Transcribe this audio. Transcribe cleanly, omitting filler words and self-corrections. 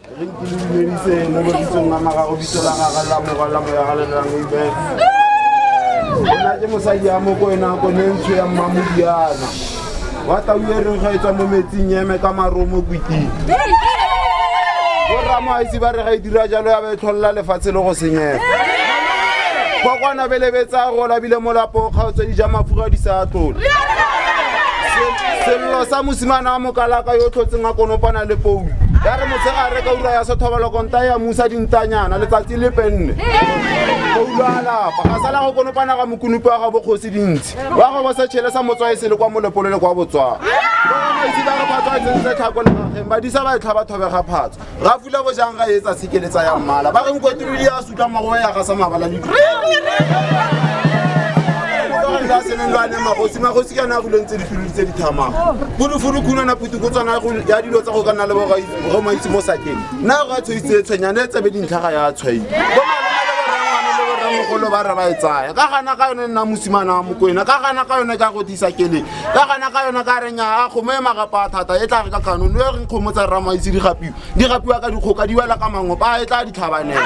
Re nkile mo bitsong nga magago bitsola ga la mo ya galelang ibe. Ona ke mosadi ya mo ko ena ko ntsho ya mamudiana. Wa ta uyere ga etsa mo metsing yeme ka maromo kwiti. Go rama isi ba re ga dira jalo ya be tlholla lefatshe le go senyega. Kokwana belebetsa go la bile molapo kgaotsa di ja mafura di sa tlola. Sello sa musimana mo kalaka yo tlhotseng a konopana le pouli. Ya re motsegare ka ura ya sethobalo konta ya musa dintanyana letsatsi le penne. Poulala pa ga sala go konopana ga mokunupi wa ga bokgosi dintsi. Wa go bosa tshele sa motswae se le kwa molepolo le kwa botswa. Go mo itse ba re batwa tsentse tlhako le gageng ba disa ba tlhaba thobe ga phatso. Ga fula go jang ga etsa sikeletsa ya mmala ba re mkwetulile ya sutla mago ya ga sa mabala le la senelwane magosi kana go lentse difilwe tse di thamaga furu kuna na putu go tsana go ya dilo tsa go kana le go maitse mo sakeng na go tshwitse tshwenyane e tsebe dintlhaga ya tshwai go mogolo ba re ba etsaya ka gana ka yone nna mosimana wa mokwena ka gana ka yone ka go tisa kele ka gana ka yone ka renya a go me magapa thata e tla re ka kanone yo re nkgomotsa ramaitse di gapiwa ka dikgoka di wela ka mango ba e tla di tlhabanela